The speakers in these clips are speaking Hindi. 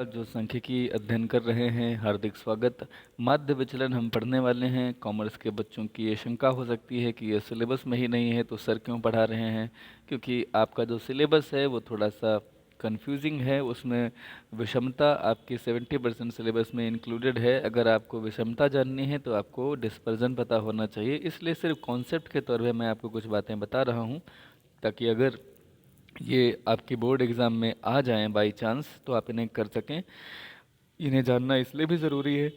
जो सांख्यिकी अध्ययन कर रहे हैं, हार्दिक स्वागत। माध्य विचलन हम पढ़ने वाले हैं। कॉमर्स के बच्चों की ये शंका हो सकती है कि ये सिलेबस में ही नहीं है तो सर क्यों पढ़ा रहे हैं, क्योंकि आपका जो सिलेबस है वो थोड़ा सा कंफ्यूजिंग है। उसमें विषमता आपके 70% सिलेबस में इंक्लूडेड है। अगर आपको विषमता जाननी है तो आपको डिस्पर्जन पता होना चाहिए। इसलिए सिर्फ कॉन्सेप्ट के तौर पर मैं आपको कुछ बातें बता रहा हूँ, ताकि अगर ये आपके बोर्ड एग्ज़ाम में आ जाएं बाय चांस तो आप इन्हें कर सकें। इन्हें जानना इसलिए भी ज़रूरी है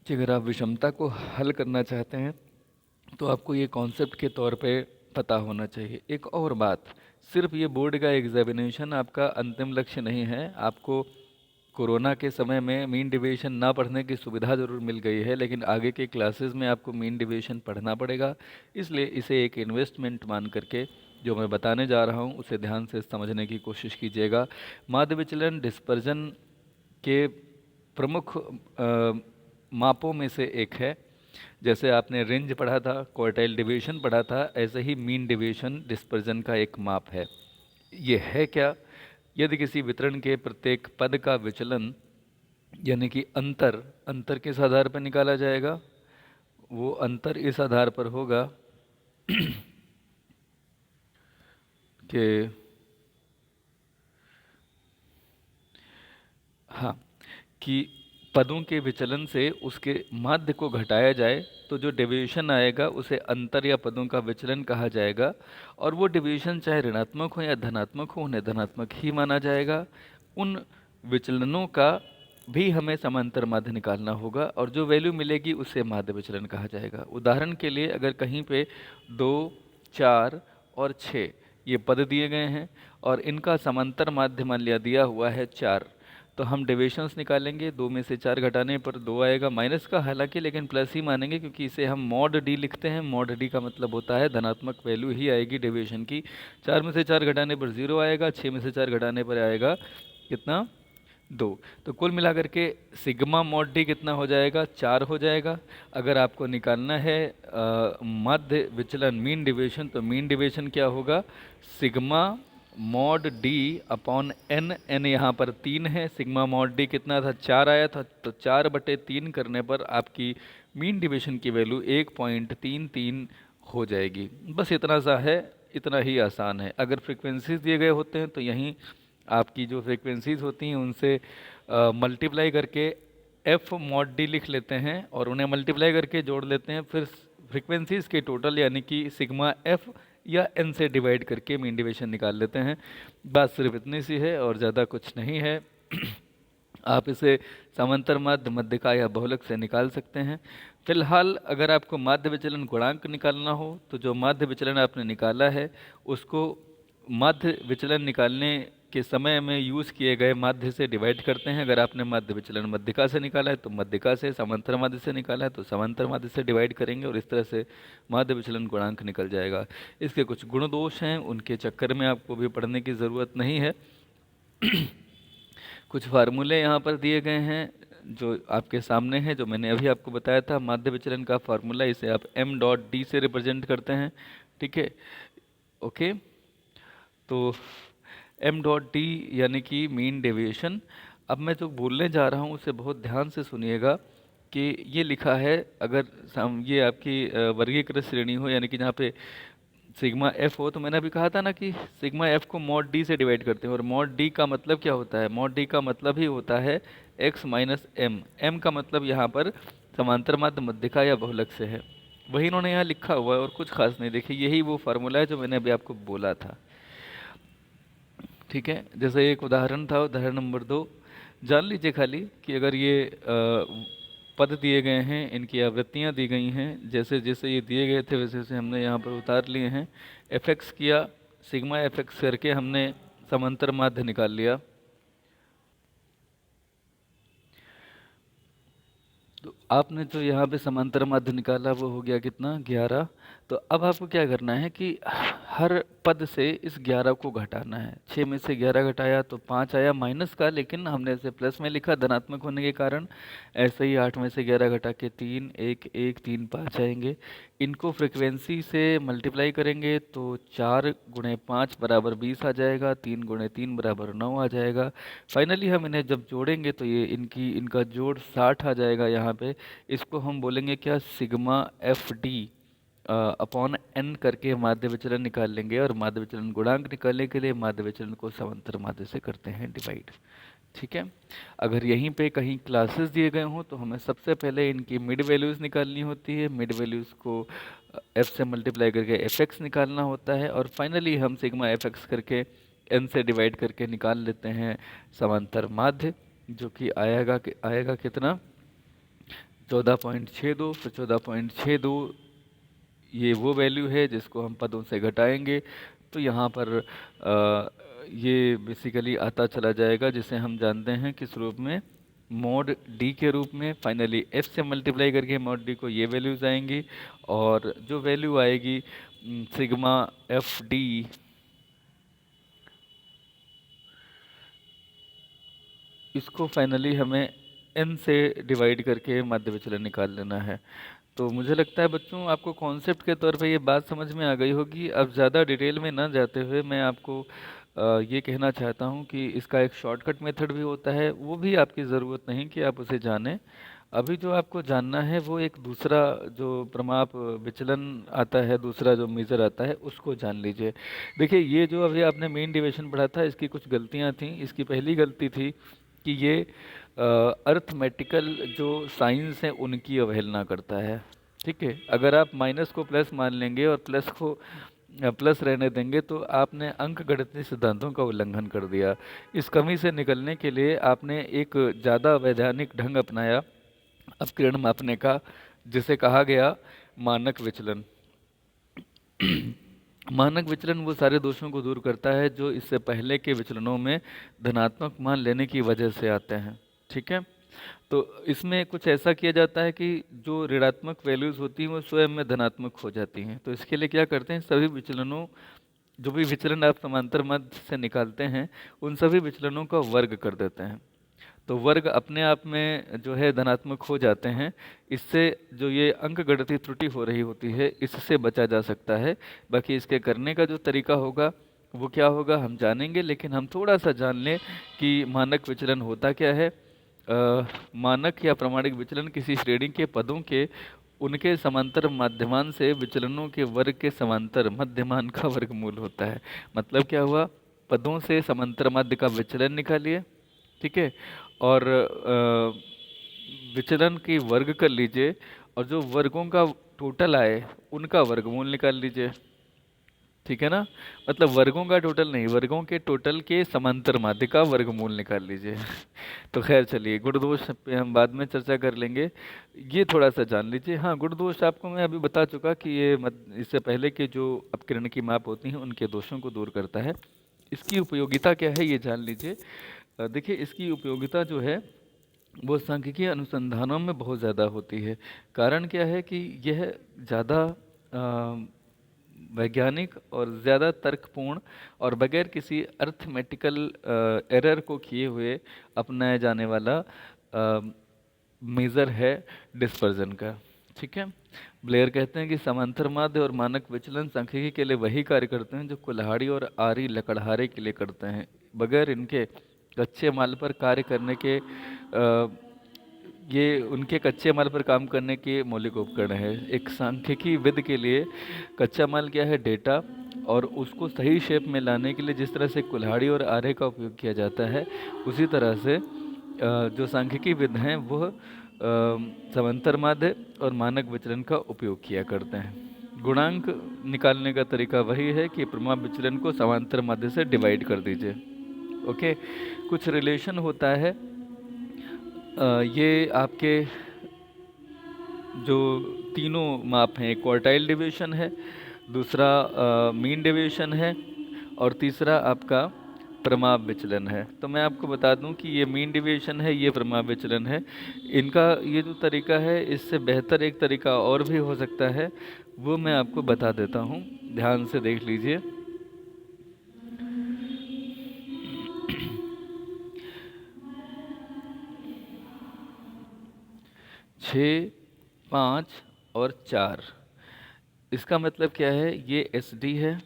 कि अगर आप विषमता को हल करना चाहते हैं तो आपको ये कॉन्सेप्ट के तौर पे पता होना चाहिए। एक और बात, सिर्फ ये बोर्ड का एग्जामिनेशन आपका अंतिम लक्ष्य नहीं है। आपको कोरोना के समय में मीन डिवीजन ना पढ़ने की सुविधा ज़रूर मिल गई है, लेकिन आगे के क्लासेस में आपको मीन डिवीजन पढ़ना पड़ेगा। इसलिए इसे एक इन्वेस्टमेंट मान करके जो मैं बताने जा रहा हूँ उसे ध्यान से समझने की कोशिश कीजिएगा। माध्य विचलन डिस्पर्जन के प्रमुख मापों में से एक है। जैसे आपने रेंज पढ़ा था, क्वार्टाइल डिवीजन पढ़ा था, ऐसे ही मीन डिवीजन डिस्पर्जन का एक माप है। ये है क्या? यदि किसी वितरण के प्रत्येक पद का विचलन यानी कि अंतर अंतर किस आधार पर निकाला जाएगा? वो अंतर इस आधार पर होगा कि हाँ, कि पदों के विचलन से उसके माध्य को घटाया जाए तो जो डेविएशन आएगा उसे अंतर या पदों का विचलन कहा जाएगा। और वो डेविएशन चाहे ऋणात्मक हो या धनात्मक हो, उन्हें धनात्मक ही माना जाएगा। उन विचलनों का भी हमें समांतर माध्य निकालना होगा और जो वैल्यू मिलेगी उसे माध्य विचलन कहा जाएगा। उदाहरण के लिए अगर कहीं पे 2, 4 और 6 ये पद दिए गए हैं और इनका समांतर माध्य मान लिया दिया हुआ है 4, तो हम डेविएशंस निकालेंगे। 2 में से 4 घटाने पर 2 आएगा माइनस का, हालांकि लेकिन प्लस ही मानेंगे क्योंकि इसे हम मॉड डी लिखते हैं। मॉड डी का मतलब होता है धनात्मक वैल्यू ही आएगी डेविएशन की। 4 में से 4 घटाने पर 0 आएगा, 6 में से 4 घटाने पर आएगा कितना? 2। तो कुल मिलाकर के सिग्मा मॉड डी कितना हो जाएगा? 4 हो जाएगा। अगर आपको निकालना है माध्य विचलन मीन डिविएशन, तो मीन डिविएशन क्या होगा? Sigma mod D upon N. N यहाँ पर 3 है। सिग्मा मॉड डी कितना था? 4 आया था, तो 4/3 करने पर आपकी मीन डिविएशन की वैल्यू 1.33 हो जाएगी। बस इतना सा है, इतना ही आसान है। अगर फ्रिक्वेंसीज दिए गए होते हैं तो यहीं आपकी जो फ्रिक्वेंसीज होती हैं उनसे मल्टीप्लाई करके एफ मॉड डी लिख लेते हैं और उन्हें मल्टीप्लाई करके जोड़ लेते हैं। फिर फ्रिक्वेंसीज के टोटल यानी कि सिग्मा एफ या एन से डिवाइड करके मीन डिवीजन निकाल लेते हैं। बात सिर्फ इतनी सी है और ज़्यादा कुछ नहीं है। आप इसे समांतर माध्य, मध्यिका या बहुलक से निकाल सकते हैं। फिलहाल अगर आपको माध्य विचलन गुणांक निकालना हो तो जो माध्य विचलन आपने निकाला है उसको माध्य विचलन निकालने के समय में यूज़ किए गए माध्य से डिवाइड करते हैं। अगर आपने माध्य विचलन मध्यिका से निकाला है तो मध्यिका से, समांतर माध्य से निकाला है तो समांतर माध्य से डिवाइड करेंगे और इस तरह से माध्य विचलन गुणांक निकल जाएगा। इसके कुछ गुण दोष हैं, उनके चक्कर में आपको भी पढ़ने की ज़रूरत नहीं है। कुछ फार्मूले यहाँ पर दिए गए हैं जो आपके सामने हैं, जो मैंने अभी आपको बताया था। माध्य विचलन का फार्मूला, इसे आप m डॉट डी से रिप्रेजेंट करते हैं, ठीक है? ओके, तो m डॉट डी यानी कि मीन डेविएशन। अब मैं जो बोलने जा रहा हूँ उसे बहुत ध्यान से सुनिएगा कि ये लिखा है, अगर ये आपकी वर्गीकृत श्रेणी हो यानी कि जहाँ पे सिग्मा एफ हो, तो मैंने अभी कहा था ना कि सिग्मा एफ को मॉड डी से डिवाइड करते हैं। और मॉड डी का मतलब क्या होता है? मॉड डी का मतलब ही होता है x माइनस एम। एम का मतलब यहाँ पर समांतर माध्य, मध्यिका या बहुलक से है। वही इन्होंने यहाँ लिखा हुआ है और कुछ खास नहीं। देखिए यही वो फार्मूला है जो मैंने अभी आपको बोला था, ठीक है? जैसे एक उदाहरण था, उदाहरण नंबर 2 जान लीजिए खाली कि अगर ये पद दिए गए हैं, इनकी आवृत्तियाँ दी गई हैं, जैसे जैसे ये दिए गए थे वैसे वैसे हमने यहाँ पर उतार लिए हैं। एफ एक्स किया, सिग्मा एफ एक्स करके हमने समांतर माध्य निकाल लिया। तो आपने जो यहाँ पे समांतर माध्य निकाला वो हो गया कितना? 11। तो अब आपको क्या करना है कि हर पद से इस 11 को घटाना है। 6 में से 11 घटाया तो 5 आया माइनस का, लेकिन हमने इसे प्लस में लिखा धनात्मक होने के कारण। ऐसे ही 8 में से 11 घटा के 3, 1, 1, 3, 5 आएंगे। इनको फ्रिक्वेंसी से मल्टीप्लाई करेंगे तो 4 गुणे 5 बराबर 20 आ जाएगा, 3 गुणे 3 बराबर 9 आ जाएगा। फाइनली हम इन्हें जब जोड़ेंगे तो ये इनका जोड़ 60 आ जाएगा यहाँ पे। इसको हम बोलेंगे क्या, sigma F D upon N करके माध्य विचलन निकाल लेंगे। और माध्य विचलन गुणांक निकालने के लिए माध्य विचलन को समांतर माध्य से करते हैं डिवाइड। ठीक है। अगर यहीं पे कहीं क्लासेस दिए गए हों तो हमें सबसे पहले इनकी मिड वैल्यूज़ निकालनी होती है। मिड वैल्यूज़ को एफ से मल्टीप्लाई करके एफ एक्स निकालना होता है, और फाइनली हम सिग्मा एफ एक्स करके एन से डिवाइड करके निकाल लेते हैं समांतर माध्य, जो कि आएगा कितना, 14.62। फिर 14.62 ये वो वैल्यू है जिसको हम पदों से घटाएंगे, तो यहाँ पर ये बेसिकली आता चला जाएगा, जिसे हम जानते हैं किस रूप में, मॉड डी के रूप में। फाइनली एफ से मल्टीप्लाई करके मॉड डी को ये वैल्यूज़ आएंगी, और जो वैल्यू आएगी सिग्मा एफ डी, इसको फाइनली हमें एन से डिवाइड करके माध्य विचलन निकाल लेना है। तो मुझे लगता है बच्चों आपको कॉन्सेप्ट के तौर पे ये बात समझ में आ गई होगी। अब ज़्यादा डिटेल में ना जाते हुए मैं आपको ये कहना चाहता हूँ कि इसका एक शॉर्टकट मेथड भी होता है, वो भी आपकी ज़रूरत नहीं कि आप उसे जानें। अभी जो आपको जानना है वो एक दूसरा जो प्रमाप विचलन आता है, दूसरा जो मेज़र आता है, उसको जान लीजिए। देखिए, ये जो अभी आपने मेन डिविएशन पढ़ा था, इसकी कुछ गलतियाँ थीं। इसकी पहली गलती थी कि ये अर्थमेटिकल जो साइंस है उनकी अवहेलना करता है। ठीक है, अगर आप माइनस को प्लस मान लेंगे और प्लस को प्लस रहने देंगे तो आपने अंकगणितीय सिद्धांतों का उल्लंघन कर दिया। इस कमी से निकलने के लिए आपने एक ज़्यादा वैधानिक ढंग अपनाया अपकिरण मापने का, जिसे कहा गया मानक विचलन। मानक विचलन वो सारे दोषों को दूर करता है जो इससे पहले के विचलनों में धनात्मक मान लेने की वजह से आते हैं। ठीक है, तो इसमें कुछ ऐसा किया जाता है कि जो ऋणात्मक वैल्यूज़ होती हैं वो स्वयं में धनात्मक हो जाती हैं। तो इसके लिए क्या करते हैं, सभी विचलनों, जो भी विचलन आप समांतर माध्य से निकालते हैं, उन सभी विचलनों का वर्ग कर देते हैं। तो वर्ग अपने आप में जो है धनात्मक हो जाते हैं। इससे जो ये अंकगणितीय त्रुटि हो रही होती है, इससे बचा जा सकता है। बाकी इसके करने का जो तरीका होगा वो क्या होगा हम जानेंगे, लेकिन हम थोड़ा सा जान लें कि मानक विचलन होता क्या है। मानक या प्रमाणिक विचलन किसी श्रेणी के पदों के उनके समांतर माध्यमान से विचलनों के वर्ग के समांतर मध्यमान का वर्गमूल होता है। मतलब क्या हुआ, पदों से समांतर माध्य का विचलन निकालिए, ठीक है, और विचलन की वर्ग कर लीजिए, और जो वर्गों का टोटल आए उनका वर्गमूल निकाल लीजिए। ठीक है ना, मतलब वर्गों का टोटल नहीं, वर्गों के टोटल के समांतर माध्य का वर्गमूल निकाल लीजिए। तो खैर चलिए, गुण दोष पे हम बाद में चर्चा कर लेंगे, ये थोड़ा सा जान लीजिए। हाँ, गुण दोष आपको मैं अभी बता चुका कि ये इससे पहले के जो अपकिरण की माप होती हैं उनके दोषों को दूर करता है। इसकी उपयोगिता क्या है ये जान लीजिए। देखिए, इसकी उपयोगिता जो है वो सांख्यिकीय अनुसंधानों में बहुत ज़्यादा होती है। कारण क्या है कि यह ज़्यादा वैज्ञानिक और ज़्यादा तर्कपूर्ण और बगैर किसी अर्थमेटिकल एरर को किए हुए अपनाया जाने वाला मेज़र है डिस्पर्जन का। ठीक है, ब्लेयर कहते हैं कि समांतर माध्य और मानक विचलन सांख्यिकी के लिए वही कार्य करते हैं जो कुल्हाड़ी और आरी लकड़हारे के लिए करते हैं। बगैर इनके कच्चे माल पर कार्य करने के ये उनके कच्चे माल पर काम करने के मौलिक उपकरण है। एक सांख्यिकी विद के लिए कच्चा माल क्या है, डेटा, और उसको सही शेप में लाने के लिए जिस तरह से कुल्हाड़ी और आरे का उपयोग किया जाता है, उसी तरह से जो सांख्यिकी विद हैं वह समांतर माध्य और मानक विचलन का उपयोग किया करते हैं। गुणांक निकालने का तरीका वही है कि प्रमाप विचलन को समांतर माध्य से डिवाइड कर दीजिए। ओके, कुछ रिलेशन होता है, ये आपके जो तीनों माप हैं, क्वार्टाइल डिवीजन है, दूसरा मीन डिवीजन है, और तीसरा आपका प्रमाप विचलन है। तो मैं आपको बता दूं कि ये मीन डिवीजन है, ये प्रमाप विचलन है। इनका ये जो तरीका है, इससे बेहतर एक तरीका और भी हो सकता है, वो मैं आपको बता देता हूँ। ध्यान से देख लीजिए। 6, 5 और 4, इसका मतलब क्या है? ये एस डी है,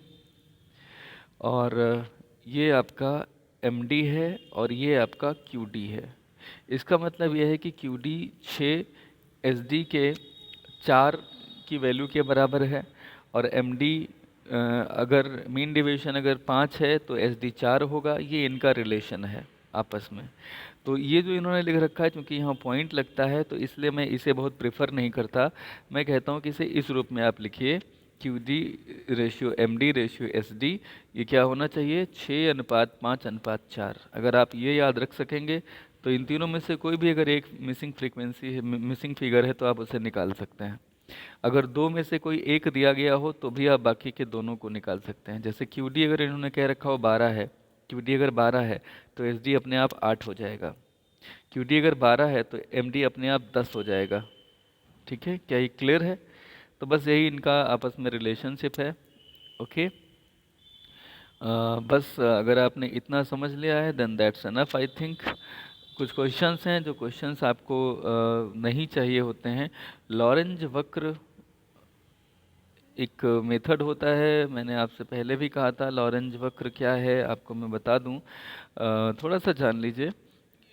और ये आपका एम डी है, और ये आपका क्यू डी है। इसका मतलब यह है कि क्यू डी 6 एस डी के 4 की वैल्यू के बराबर है, और एम डी अगर मीन डिवीजन अगर 5 है तो एस डी 4 होगा। ये इनका रिलेशन है आपस में। तो ये जो इन्होंने लिख रखा है, क्योंकि यहाँ पॉइंट लगता है तो इसलिए मैं इसे बहुत प्रेफर नहीं करता। मैं कहता हूँ कि इसे इस रूप में आप लिखिए, Q D ratio M D ratio S D. ये क्या होना चाहिए? 6:5:4। अगर आप ये याद रख सकेंगे तो इन तीनों में से कोई भी अगर एक मिसिंग फ्रीक्वेंसी है, मिसिंग फिगर है, तो आप उसे निकाल सकते हैं। अगर दो में से कोई एक दिया गया हो तो भी आप बाकी के दोनों को निकाल सकते हैं। जैसे क्यू डी अगर इन्होंने कह रखा हो 12 है, क्यू डी अगर 12 है तो एस डी अपने आप 8 हो जाएगा। क्यू डी अगर 12 है तो एम डी अपने आप 10 हो जाएगा। ठीक है, क्या ये क्लियर है? तो बस यही इनका आपस में रिलेशनशिप है। ओके, बस अगर आपने इतना समझ लिया है then that's enough I think. कुछ क्वेश्चंस हैं जो क्वेश्चंस आपको नहीं चाहिए होते हैं। लॉरेंज वक्र एक मेथड होता है, मैंने आपसे पहले भी कहा था। लॉरेंज वक्र क्या है आपको मैं बता दूं, थोड़ा सा जान लीजिए।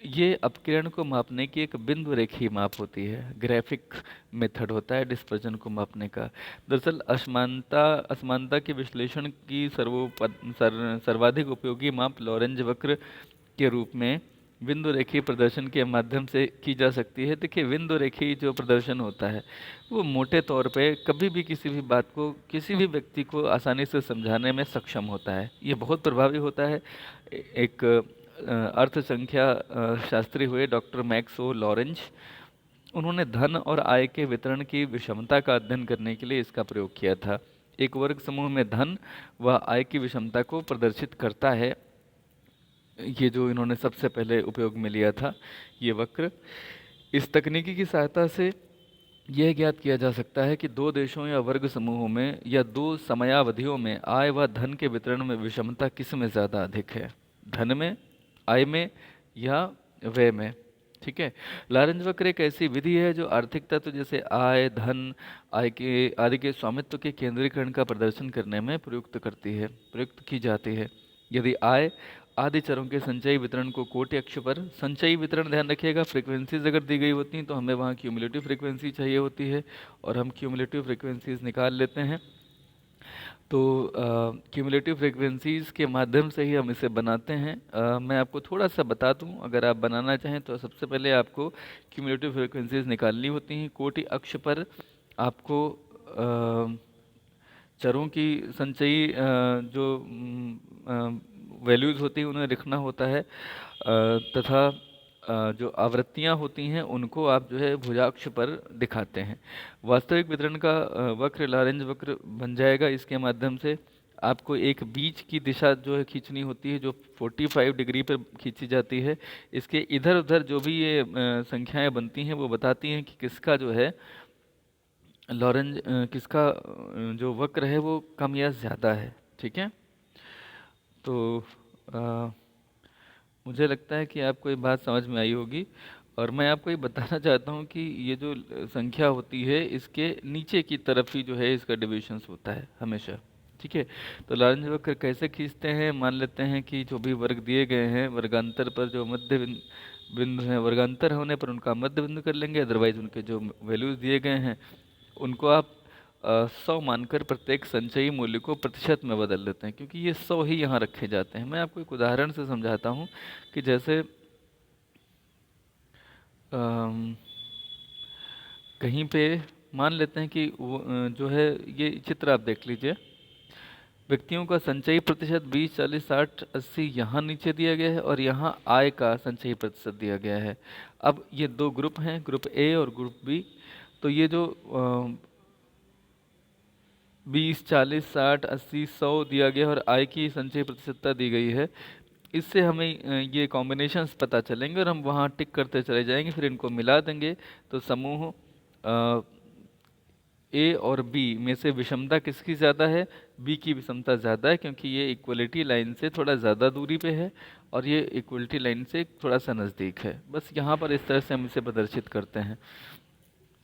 ये अपकिरण को मापने की एक बिंदु रेखीय माप होती है, ग्राफिक मेथड होता है डिस्पर्जन को मापने का। दरअसल असमानता असमानता के विश्लेषण की सर्वाधिक उपयोगी माप लॉरेंज वक्र के रूप में बिंदु रेखीय प्रदर्शन के माध्यम से की जा सकती है। देखिए, बिंदु रेखीय जो प्रदर्शन होता है वो मोटे तौर पे कभी भी किसी भी बात को किसी भी व्यक्ति को आसानी से समझाने में सक्षम होता है। ये बहुत प्रभावी होता है। एक अर्थ संख्या शास्त्री हुए डॉक्टर मैक्स ओ लॉरेंज, उन्होंने धन और आय के वितरण की विषमता का अध्ययन करने के लिए इसका प्रयोग किया था। एक वर्ग समूह में धन व आय की विषमता को प्रदर्शित करता है। ये जो इन्होंने सबसे पहले उपयोग में लिया था ये वक्र। इस तकनीकी की सहायता से यह ज्ञात किया जा सकता है कि दो देशों या वर्ग समूहों में या दो समयावधियों में आय व धन के वितरण में विषमता किस में ज़्यादा अधिक है, धन में, आय में या व्यय में। ठीक है, लॉरेंज वक्र एक ऐसी विधि है जो आर्थिक तत्व जैसे आय, धन, आय के आदि के स्वामित्व के केंद्रीकरण का प्रदर्शन करने में प्रयुक्त की जाती है। यदि आय आदि चरों के संचयी वितरण को कोटि अक्ष पर, संचयी वितरण ध्यान रखिएगा, फ्रीक्वेंसीज अगर दी गई होती हैं तो हमें वहाँ क्यूमुलेटिव फ्रीक्वेंसी चाहिए होती है, और हम क्यूमुलेटिव फ्रीक्वेंसीज निकाल लेते हैं। तो क्यूमुलेटिव फ्रीक्वेंसीज के माध्यम से ही हम इसे बनाते हैं। मैं आपको थोड़ा सा बता दूं, अगर आप बनाना चाहें तो सबसे पहले आपको क्यूमुलेटिव फ्रीक्वेंसीज निकालनी होती हैं। कोटि अक्ष पर आपको चरों की संचयी जो वैल्यूज़ होती हैं उन्हें लिखना होता है, तथा जो आवृत्तियाँ होती हैं उनको आप जो है भुजाक्ष पर दिखाते हैं। वास्तविक वितरण का वक्र लॉरेंज वक्र बन जाएगा। इसके माध्यम से आपको एक बीच की दिशा जो है खींचनी होती है, जो 45 डिग्री पर खींची जाती है। इसके इधर उधर जो भी ये संख्याएं बनती हैं वो बताती हैं कि किसका जो है लॉरेंज किसका जो वक्र है वो कम या ज़्यादा है। ठीक है, तो मुझे लगता है कि आपको ये बात समझ में आई होगी। और मैं आपको ये बताना चाहता हूँ कि ये जो संख्या होती है इसके नीचे की तरफ ही जो है इसका डिविजन्स होता है हमेशा। ठीक है, तो लॉरेंज वक्र कैसे खींचते हैं, मान लेते हैं कि जो भी वर्ग दिए गए हैं वर्गांतर पर जो मध्य बिंदु हैं, वर्गांतर होने पर उनका मध्य बिंदु कर लेंगे, अदरवाइज उनके जो वैल्यूज़ दिए गए हैं उनको आप 100 मानकर प्रत्येक संचयी मूल्य को प्रतिशत में बदल देते हैं, क्योंकि ये 100 ही यहाँ रखे जाते हैं। मैं आपको एक उदाहरण से समझाता हूँ कि जैसे कहीं पे मान लेते हैं कि जो है ये चित्र आप देख लीजिए, व्यक्तियों का संचयी प्रतिशत 20, 40, 60, 80 यहाँ नीचे दिया गया है, और यहाँ आय का संचयी प्रतिशत दिया गया है। अब ये दो ग्रुप हैं, ग्रुप ए और ग्रुप बी। तो ये जो 20, 40, 60, 80, 100 दिया गया और आय की संचयी प्रतिशतता दी गई है, इससे हमें ये कॉम्बिनेशंस पता चलेंगे और हम वहाँ टिक करते चले जाएंगे, फिर इनको मिला देंगे तो समूह ए और बी में से विषमता किसकी ज़्यादा है? बी की विषमता ज़्यादा है, क्योंकि ये इक्वलिटी लाइन से थोड़ा ज़्यादा दूरी पे है और ये इक्वलिटी लाइन से थोड़ा सा नज़दीक है। बस यहाँ पर इस तरह से हम इसे प्रदर्शित करते हैं।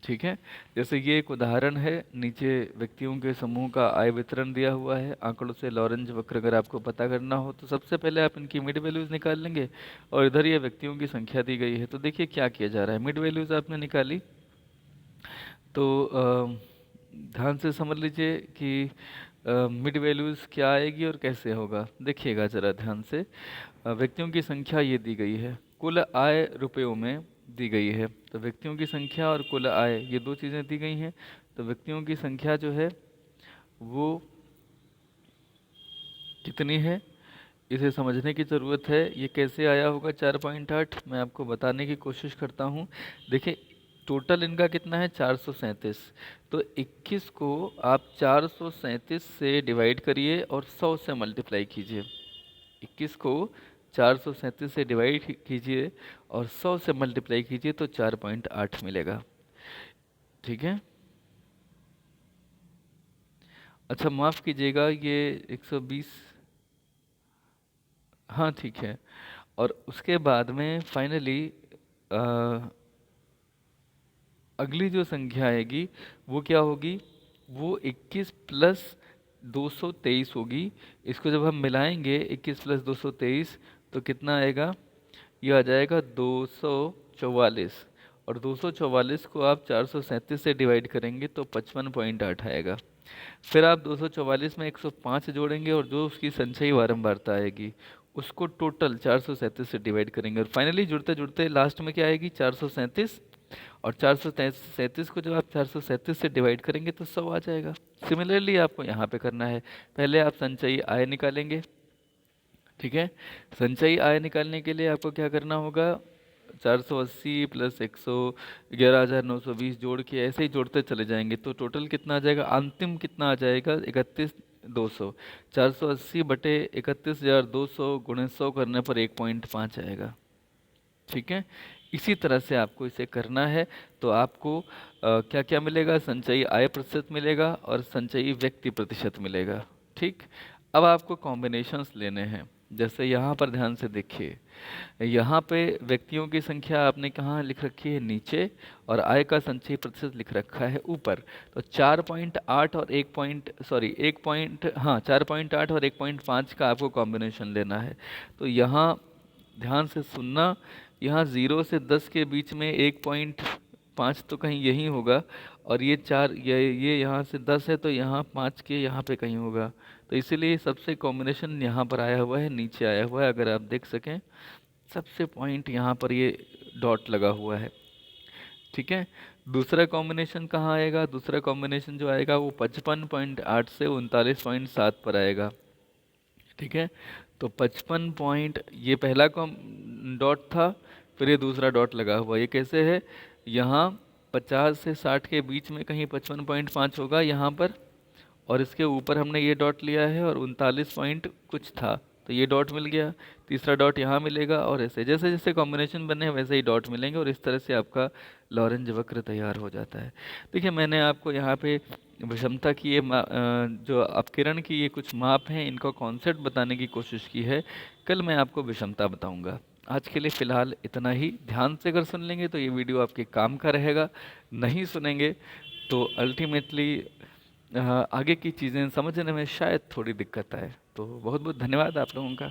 ठीक है, जैसे ये एक उदाहरण है, नीचे व्यक्तियों के समूह का आय वितरण दिया हुआ है आंकड़ों से लॉरेंज वक्र अगर आपको पता करना हो तो सबसे पहले आप इनकी मिड वैल्यूज निकाल लेंगे और इधर ये व्यक्तियों की संख्या दी गई है। तो देखिए क्या किया जा रहा है, मिड वैल्यूज आपने निकाली तो ध्यान से समझ लीजिए कि मिड वैल्यूज क्या आएगी और कैसे होगा। देखिएगा ज़रा ध्यान से, व्यक्तियों की संख्या ये दी गई है, कुल आय रुपयों में दी गई है। तो व्यक्तियों की संख्या और कुल आय ये दो चीज़ें दी गई हैं। तो व्यक्तियों की संख्या जो है वो कितनी है, इसे समझने की ज़रूरत है। ये कैसे आया होगा 4.8, मैं आपको बताने की कोशिश करता हूँ। देखिए टोटल इनका कितना है 437, तो 21 को आप 437 से डिवाइड करिए और 100 से मल्टीप्लाई कीजिए। 21 को 437 से डिवाइड कीजिए और 100 से मल्टीप्लाई कीजिए तो 4.8 मिलेगा। ठीक है, अच्छा माफ़ कीजिएगा ये 120, हाँ ठीक है। और उसके बाद में फाइनली अगली जो संख्या आएगी वो क्या होगी, वो 21 प्लस 223 होगी। इसको जब हम मिलाएंगे 21 प्लस 223 तो कितना आएगा, ये आ जाएगा 244। और 244 को आप 437 से डिवाइड करेंगे तो 55.8 आएगा। फिर आप 244 में 105 जोड़ेंगे और जो उसकी संचयी बारंबारता आएगी उसको टोटल 437 से डिवाइड करेंगे और फाइनली जुड़ते जुड़ते लास्ट में क्या आएगी 437। और 437 को जब आप 437 से डिवाइड करेंगे तो 100 आ जाएगा। सिमिलरली आपको यहाँ पे करना है, पहले आप संचयी आय निकालेंगे। ठीक है, संचयी आय निकालने के लिए आपको क्या करना होगा, 480 प्लस 111,920 जोड़ के ऐसे ही जोड़ते चले जाएंगे तो टोटल कितना आ जाएगा, अंतिम कितना आ जाएगा 31,200। 480 बटे 31,200 गुणे 100 करने पर 1.5 आएगा। ठीक है, इसी तरह से आपको इसे करना है। तो आपको क्या क्या मिलेगा, संचयी आय प्रतिशत मिलेगा और संचयी व्यक्ति प्रतिशत मिलेगा। ठीक, अब आपको कॉम्बिनेशंस लेने हैं। जैसे यहाँ पर ध्यान से देखिए, यहाँ पे व्यक्तियों की संख्या आपने कहाँ लिख रखी है, नीचे, और आय का संचयी प्रतिशत लिख रखा है ऊपर। तो 4.8 और 4.8 और 1.5 का आपको कॉम्बिनेशन लेना है। तो यहाँ ध्यान से सुनना, यहाँ 0 से 10 के बीच में 1.5 तो कहीं यही होगा और ये 4, ये यहाँ से 10 है तो यहाँ 5 के यहाँ पे कहीं होगा। तो इसीलिए सबसे कॉम्बिनेशन यहाँ पर आया हुआ है, नीचे आया हुआ है, अगर आप देख सकें सबसे पॉइंट यहाँ पर ये डॉट लगा हुआ है। ठीक है, दूसरा कॉम्बिनेशन कहाँ आएगा, दूसरा कॉम्बिनेशन जो आएगा वो 55.8 से 39.7 पर आएगा। ठीक है, तो 55 पॉइंट, ये पहला डॉट था, फिर ये दूसरा डॉट लगा हुआ, ये कैसे है, यहाँ 50 से 60 के बीच में कहीं 55.5 होगा यहाँ पर, और इसके ऊपर हमने ये डॉट लिया है और 39 पॉइंट कुछ था तो ये डॉट मिल गया, तीसरा डॉट यहाँ मिलेगा और ऐसे जैसे जैसे कॉम्बिनेशन बने हैं वैसे ही डॉट मिलेंगे और इस तरह से आपका लॉरेंज वक्र तैयार हो जाता है। देखिए मैंने आपको यहाँ पे विषमता की ये जो अपकिरण की ये कुछ माप हैं इनका कॉन्सेप्ट बताने की कोशिश की है। कल मैं आपको विषमता बताऊँगा। आज के लिए फ़िलहाल इतना ही। ध्यान से अगर सुन लेंगे तो ये वीडियो आपके काम का रहेगा, नहीं सुनेंगे तो अल्टीमेटली आगे की चीज़ें समझने में शायद थोड़ी दिक्कत आए। तो बहुत बहुत धन्यवाद आप लोगों का।